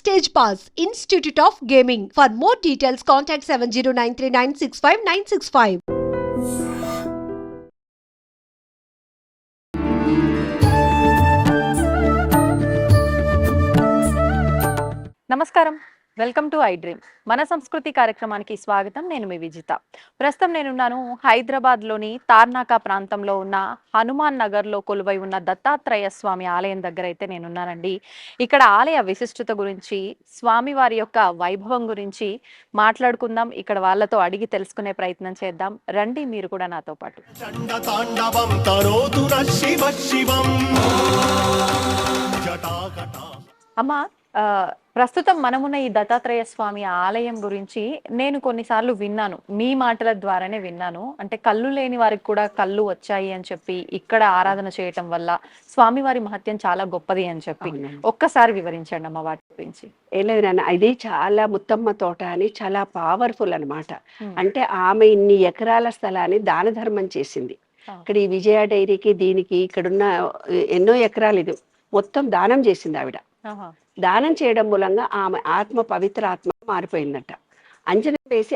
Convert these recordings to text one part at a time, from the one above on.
Stage Pass, Institute of Gaming. For more details, contact 7093965965965. నమస్కారం, welcome to I dream. మన సంస్కృతి కార్యక్రమానికి స్వాగతం. నేను మీ విజిత. ప్రస్తుతం నేనున్నాను హైదరాబాద్లోని తార్నాకా ప్రాంతంలో ఉన్న హనుమాన్ నగర్లో కొలువై ఉన్న దత్తాత్రేయ స్వామి ఆలయం దగ్గర అయితే నేనున్నానండి. ఇక్కడ ఆలయ విశిష్టత గురించి, స్వామివారి యొక్క వైభవం గురించి మాట్లాడుకుందాం. ఇక్కడ వాళ్ళతో అడిగి తెలుసుకునే ప్రయత్నం చేద్దాం. రండి, మీరు కూడా నాతో పాటు. అమ్మా, ప్రస్తుతం మనమున్న ఈ దత్తాత్రేయ స్వామి ఆలయం గురించి నేను కొన్నిసార్లు విన్నాను, మీ మాటల ద్వారానే విన్నాను. అంటే కళ్ళు లేని వారికి కూడా కళ్ళు వచ్చాయి అని చెప్పి ఇక్కడ ఆరాధన చేయటం వల్ల స్వామివారి మహత్యం చాలా గొప్పది అని చెప్పి ఒక్కసారి వివరించండి అమ్మ వాటి గురించి. ఏం లేదు నాన్న, ఇది చాలా ముత్తమ్మ తోట అని చాలా పవర్ఫుల్ అనమాట. అంటే ఆమె ఇన్ని ఎకరాల స్థలాన్ని దాన ధర్మం చేసింది. ఇక్కడ ఈ విజయ డైరీకి దీనికి ఇక్కడున్న ఎన్నో ఎకరాలు ఇది మొత్తం దానం చేసింది ఆవిడ. దానం చేయడం మూలంగా ఆమె ఆత్మ పవిత్ర ఆత్మ మారిపోయిందట. అంజనం వేసి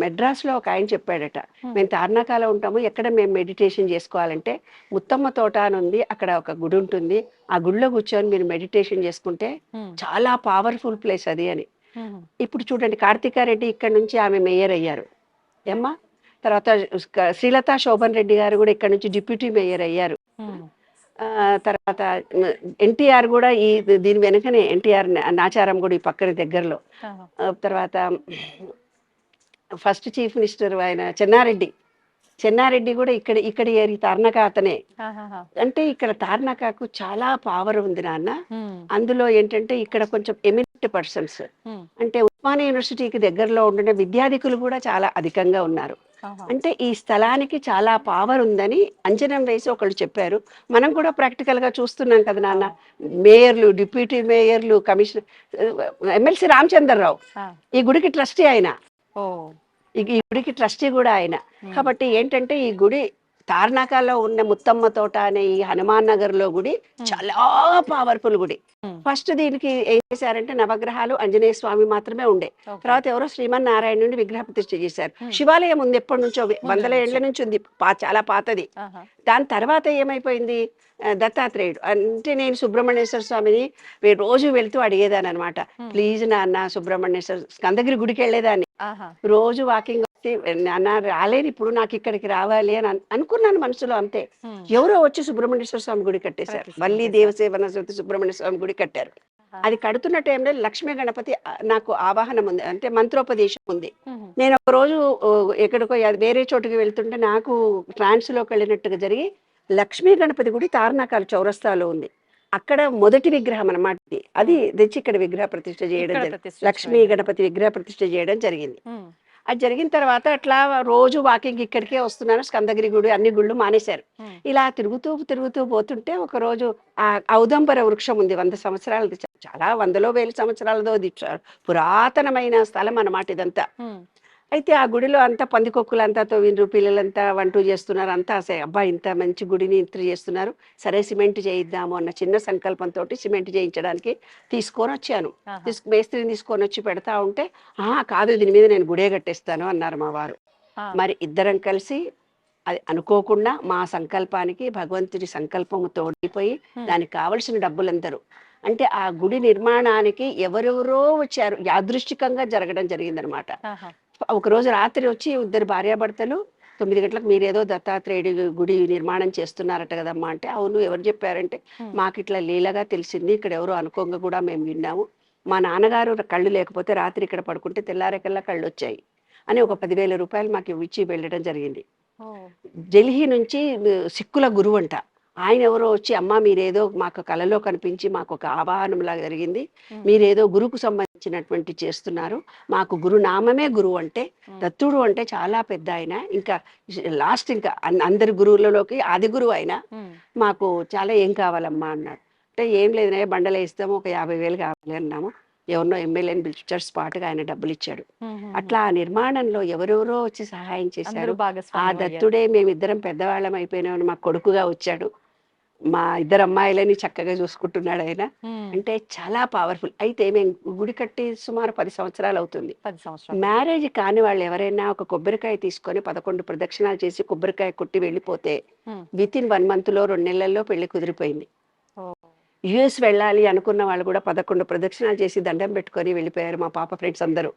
మెడ్రాస్లో ఒక ఆయన చెప్పాడట, మేము తార్నాకాలో ఉంటాము, ఎక్కడ మేము మెడిటేషన్ చేసుకోవాలంటే ముత్తమ్మ తోట అని ఉంది, అక్కడ ఒక గుడి ఉంటుంది, ఆ గుడిలో కూర్చొని మీరు మెడిటేషన్ చేసుకుంటే చాలా పవర్ఫుల్ ప్లేస్ అది అని. ఇప్పుడు చూడండి, కార్తికారెడ్డి ఇక్కడ నుంచి ఆమె మేయర్ అయ్యారు ఏమ్మా. తర్వాత శ్రీలతా శోభన్ రెడ్డి గారు కూడా ఇక్కడ నుంచి డిప్యూటీ మేయర్ అయ్యారు. తర్వాత ఎన్టీఆర్ కూడా దీని వెనుకనే ఎన్టీఆర్ నాచారం కూడా ఈ పక్కన దగ్గరలో. తర్వాత ఫస్ట్ చీఫ్ మినిస్టర్ ఆయన చెన్నారెడ్డి కూడా ఇక్కడ ఏరి తార్నాక అతనే. అంటే ఇక్కడ తార్నాకాకు చాలా పవర్ ఉంది నాన్న. అందులో ఏంటంటే ఇక్కడ కొంచెం ఎమినెంట్ పర్సన్స్, అంటే ఉస్మానియా యూనివర్సిటీకి దగ్గరలో ఉండే విద్యార్థికులు కూడా చాలా అధికంగా ఉన్నారు. అంటే ఈ స్థలానికి చాలా పవర్ ఉందని అంజనం వేసి ఒకళ్ళు చెప్పారు. మనం కూడా ప్రాక్టికల్ గా చూస్తున్నాం కదా నాన్న. మేయర్లు, డిప్యూటీ మేయర్లు, కమిషనర్, ఎమ్మెల్సీ రామచంద్రరావు ఈ గుడికి ట్రస్టీ ఆయన, ఈ గుడికి ట్రస్టీ కూడా ఆయన. కాబట్టి ఏంటంటే ఈ గుడి తార్నాకాలో ఉన్న ముత్తమ్మ తోట అనే ఈ హనుమాన్ నగర్ లో గుడి చాలా పవర్ఫుల్ గుడి. ఫస్ట్ దీనికి ఏం చేశారంటే నవగ్రహాలు ఆంజనేయ స్వామి మాత్రమే ఉండే. తర్వాత ఎవరో శ్రీమన్నారాయణ నుండి విగ్రహ ప్రతిష్ఠ చేశారు. శివాలయం ఉంది, ఎప్పటి నుంచో 100 ఏళ్ల నుంచి ఉంది, చాలా పాతది. దాని తర్వాత ఏమైపోయింది, దత్తాత్రేయుడు అంటే నేను సుబ్రహ్మణ్యేశ్వర స్వామిని రోజు వెళ్తూ అడిగేదాన్ని అనమాట. ప్లీజ్ నాన్న సుబ్రహ్మణ్యేశ్వర స్కందగిరి గుడికి వెళ్ళేదాన్ని, రోజు వాకింగ్ నాన్న రాలేను ఇప్పుడు, నాకు ఇక్కడికి రావాలి అని అనుకున్నాను మనసులో. అంతే, ఎవరో వచ్చి సుబ్రహ్మణ్యేశ్వర స్వామి గుడి కట్టేశారు. వల్లి దేవసేవన సుబ్రహ్మణ్య స్వామి గుడి కట్టారు. అది కడుతున్న టైంలో లక్ష్మీ గణపతి నాకు ఆవాహనం ఉంది, అంటే మంత్రోపదేశం ఉంది. నేను ఒక రోజు ఎక్కడికో వేరే చోటుకి వెళ్తుంటే నాకు ట్రాన్స్ లోకి వెళ్ళినట్టుగా జరిగి లక్ష్మీ గణపతి గుడి తార్నాకాల చౌరస్తాలో ఉంది. అక్కడ మొదటి విగ్రహం అన్నమాట. అది తెచ్చి ఇక్కడ విగ్రహ ప్రతిష్ఠ చేయడం జరిగింది, లక్ష్మీ గణపతి విగ్రహ ప్రతిష్ఠ చేయడం జరిగింది. అది జరిగిన తర్వాత అట్లా రోజు వాకింగ్ ఇక్కడికే వస్తున్నాను. స్కందగిరి గుడి అన్ని గుళ్ళు మానేశారు. ఇలా తిరుగుతూ పోతుంటే ఒక రోజు ఆ ఔదంబర వృక్షం ఉంది, 100 సంవత్సరాలది, చాలా 100లో 1000 సంవత్సరాలదో పురాతనమైన స్థలం అన్నమాట ఇదంతా. అయితే ఆ గుడిలో అంతా పందికొక్కులంతా తవ్విండ్రు, పిల్లలంతా వంటూ చేస్తున్నారు. అంతా అబ్బా ఇంత మంచి గుడిని ఇంత చేస్తున్నారు, సరే సిమెంట్ చేయిద్దాము అన్న చిన్న సంకల్పంతో సిమెంట్ చేయించడానికి తీసుకొని వచ్చాను. మేస్త్రిని తీసుకొని వచ్చి పెడతా ఉంటే, కాదు దీని మీద నేను గుడే కట్టేస్తాను అన్నారు మా వారు. మరి ఇద్దరం కలిసి అది అనుకోకుండా మా సంకల్పానికి భగవంతుడి సంకల్పము తోడిపోయి దానికి కావలసిన డబ్బులందరూ, అంటే ఆ గుడి నిర్మాణానికి ఎవరెవరో వచ్చారు, యాదృష్టికంగా జరగడం జరిగిందనమాట. ఒకరోజు రాత్రి వచ్చి 2 భార్యాభర్తలు 9 గంటలకు మీరేదో దత్తాత్రేయుడి గుడి నిర్మాణం చేస్తున్నారట కదమ్మా అంటే, అవును ఎవరు చెప్పారంటే, మాకు ఇట్లా లీలగా తెలిసింది, ఇక్కడ ఎవరో అనుకోంగా కూడా మేము విన్నాము, మా నాన్నగారు కళ్ళు లేకపోతే రాత్రి ఇక్కడ పడుకుంటే తెల్లారేకల్లా కళ్ళు వచ్చాయి అని ఒక 10,000 రూపాయలు మాకు ఇచ్చి వెళ్ళడం జరిగింది. ఢిల్లీ నుంచి సిక్కుల గురువు అంట ఆయన ఎవరో వచ్చి, అమ్మ మీరేదో మాకు కళలో కనిపించి మాకు ఒక ఆవాహనంలాగా జరిగింది, మీరేదో గురుకు సంబంధించినటువంటి చేస్తున్నారు, మాకు గురునామమే గురువు అంటే, దత్తుడు అంటే చాలా పెద్ద ఆయన, ఇంకా లాస్ట్ ఇంకా అందరి గురువులలోకి ఆది గురువు ఆయన, మాకు చాలా ఏం కావాలమ్మా అన్నాడు. అంటే ఏం లేదనే బండలు వేస్తాము, ఒక 50,000 కావాలి అన్నాము. ఎవరినో ఎమ్మెల్యేని పిలిచాడు, స్పాట్గా ఆయన డబ్బులు ఇచ్చాడు. అట్లా ఆ నిర్మాణంలో ఎవరెవరో వచ్చి సహాయం చేశారు. ఆ దత్తుడే మేమిద్దరం పెద్దవాళ్ళం అయిపోయినామని మా కొడుకుగా వచ్చాడు. మా ఇద్దరు అమ్మాయిలని చక్కగా చూసుకుంటున్నాడు ఆయన. అంటే చాలా పవర్ఫుల్. అయితే మేము గుడి కట్టి సుమారు 10 సంవత్సరాలు అవుతుంది. 10 సంవత్సరాలు. మ్యారేజ్ కాని వాళ్ళు ఎవరైనా ఒక కొబ్బరికాయ తీసుకొని 11 ప్రదక్షిణాలు చేసి కొబ్బరికాయ కొట్టి వెళ్ళిపోతే విత్ ఇన్ 1 month లో 2 నెలల్లో పెళ్లి కుదిరిపోయింది. యుఎస్ వెళ్ళాలి అనుకున్న వాళ్ళు కూడా 11 ప్రదక్షిణాలు చేసి దండం పెట్టుకొని వెళ్ళిపోయారు. మా పాప ఫ్రెండ్స్ అందరూ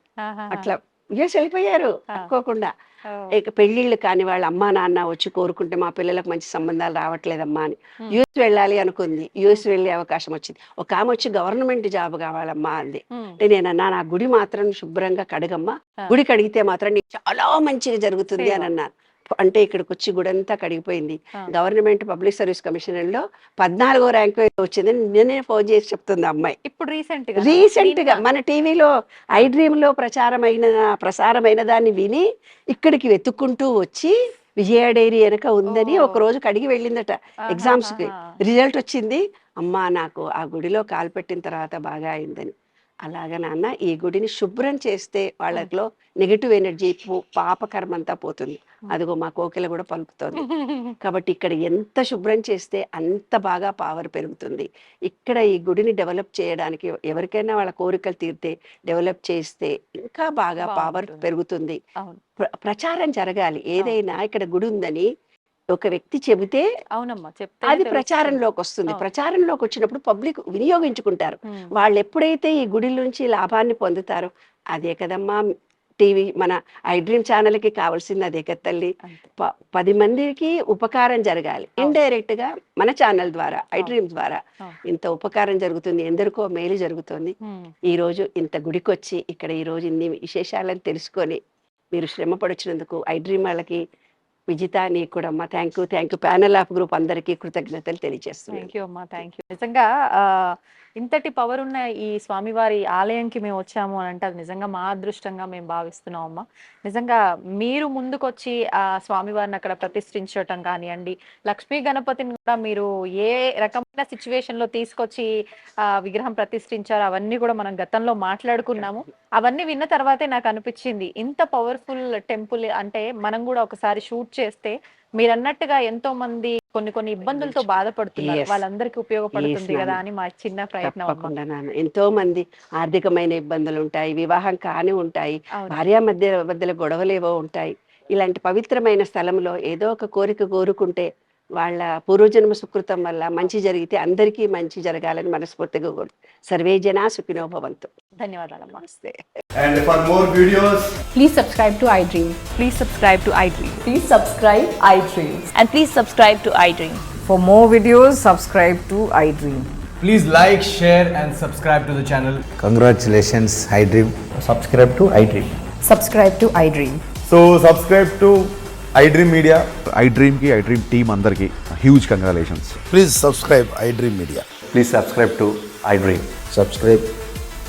అట్లా యుఎస్ వెళ్ళిపోయారు అనుకోకుండా. ఇక పెళ్లిళ్ళు కాని వాళ్ళ అమ్మా నాన్న వచ్చి కోరుకుంటే మా పిల్లలకు మంచి సంబంధాలు రావట్లేదమ్మా అని యుఎస్ వెళ్ళాలి అనుకుంది. యుఎస్ వెళ్ళే అవకాశం వచ్చింది. ఒక ఆమె వచ్చి గవర్నమెంట్ జాబ్ కావాలమ్మా అంది. అంటే నేనన్నా నా గుడి మాత్రం శుభ్రంగా కడగమ్మా, గుడి కడిగితే మాత్రం నీకు చాలా మంచిగా జరుగుతుంది అని అన్నాను. అంటే ఇక్కడికి వచ్చి గుడంతా కడిగిపోయింది. గవర్నమెంట్ పబ్లిక్ సర్వీస్ కమిషనర్ లో 14వ ర్యాంక్ వచ్చింది. నేనే ఫోన్ చేసి చెప్తుంది అమ్మాయి. ఇప్పుడు రీసెంట్ గా మన టీవీలో ఐ డ్రీమ్ లో ప్రసారమైన దాన్ని విని ఇక్కడికి వెతుక్కుంటూ వచ్చి విజయ డైరీ వెనక ఉందని ఒక రోజు కడిగి వెళ్ళిందట. ఎగ్జామ్స్ కి రిజల్ట్ వచ్చింది. అమ్మా నాకు ఆ గుడిలో కాలు పెట్టిన తర్వాత బాగా అయిందని. అలాగా నాన్న ఈ గుడిని శుభ్రం చేస్తే వాళ్ళలో నెగిటివ్ ఎనర్జీ పాపకర్మ అంతా పోతుంది. అదిగో మా కోకిల కూడా పలుకుతుంది. కాబట్టి ఇక్కడ ఎంత శుభ్రం చేస్తే అంత బాగా పవర్ పెరుగుతుంది. ఇక్కడ ఈ గుడిని డెవలప్ చేయడానికి ఎవరికైనా వాళ్ళ కోరికలు తీరితే డెవలప్ చేస్తే ఇంకా బాగా పవర్ పెరుగుతుంది. ప్రచారం జరగాలి. ఏదైనా ఇక్కడ గుడి ఉందని ఒక వ్యక్తి చెబితే అది ప్రచారంలోకి వస్తుంది. ప్రచారంలోకి వచ్చినప్పుడు పబ్లిక్ వినియోగించుకుంటారు. వాళ్ళు ఎప్పుడైతే ఈ గుడి నుంచి లాభాన్ని పొందుతారో అదే కదమ్మా టీవీ మన ఐ డ్రీమ్ ఛానల్కి కావాల్సింది. అదే కదా తల్లి. 10 మందికి ఉపకారం జరగాలి. ఇండైరెక్ట్ గా మన ఛానల్ ద్వారా ఐ డ్రీమ్ ద్వారా ఇంత ఉపకారం జరుగుతుంది, ఎందరికో మేలు జరుగుతుంది. ఈ రోజు ఇంత గుడికొచ్చి ఇక్కడ ఈ రోజు ఇన్ని విశేషాలను తెలుసుకొని మీరు శ్రమ పడుచున్నందుకు ఐ డ్రీమ్ వాళ్ళకి విజిత నీకు కూడా అమ్మా thank you. Panel of group అందరికీ కృతజ్ఞతలు తెలియజేస్తున్నాను. థ్యాంక్ యూ అమ్మా, థ్యాంక్ యూ. నిజంగా ఇంతటి పవర్ ఉన్న ఈ స్వామివారి ఆలయంకి మేము వచ్చాము అని అంటే అది నిజంగా మా అదృష్టంగా మేము భావిస్తున్నాం అమ్మా. నిజంగా మీరు ముందుకొచ్చి ఆ స్వామివారిని అక్కడ ప్రతిష్ఠించటం కానివ్వండి, లక్ష్మీ గణపతిని కూడా మీరు ఏ రకమైన సిచ్యువేషన్ లో తీసుకొచ్చి విగ్రహం ప్రతిష్ఠించారు అవన్నీ కూడా మనం గతంలో మాట్లాడుకున్నాము. అవన్నీ విన్న తర్వాతే నాకు అనిపించింది ఇంత పవర్ఫుల్ టెంపుల్ అంటే మనం కూడా ఒకసారి షూట్ చేస్తే మీరు అన్నట్టుగా ఎంతో మంది కొన్ని ఇబ్బందులతో బాధపడుతున్నారు, వాళ్ళందరికీ ఉపయోగపడుతుంది కదా అని మా చిన్న ప్రయత్నం. ఎంతో మంది ఆర్థికమైన ఇబ్బందులు ఉంటాయి, వివాహం కాని ఉంటాయి, భార్య మధ్యలో గొడవలేవో ఉంటాయి. ఇలాంటి పవిత్రమైన స్థలంలో ఏదో ఒక కోరిక కోరుకుంటే వాళ్ళ పూర్వజన్మ సుకృతం వల్ల మంచి జరిగితే అందరికీ మంచి జరగాలని మనస్ఫూర్తిగా సర్వే జనా సుఖినో భవంతు. ధన్యవాదాలమ్మా. And for more videos, please subscribe to iDream. Please subscribe to iDream. Please subscribe iDream. And please subscribe to iDream. For more videos, subscribe to iDream. please like, share and subscribe to the channel. Congratulations, iDream. Subscribe to iDream. Subscribe to iDream. So subscribe to iDream Media. iDream ki iDream team andarki huge congratulations. Please subscribe iDream Media. Please subscribe to iDream. Subscribe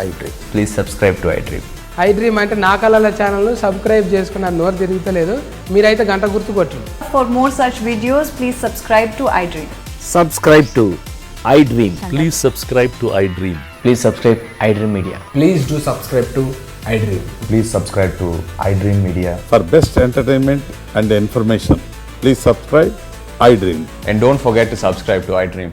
iDream. Please subscribe to iDream. iDream అంటే నా కళల ఛానల్ను subscribe చేసుకున్న నోరు తిరుగుతలేదు, మీరైతే గంట గుర్తు కొట్టండి. For more such videos, please subscribe to iDream. Subscribe to iDream. Please subscribe to iDream. Please subscribe iDream Media. Please do subscribe to iDream. Please subscribe to iDream Media. For best entertainment and information, please subscribe iDream. And don't forget to subscribe to iDream.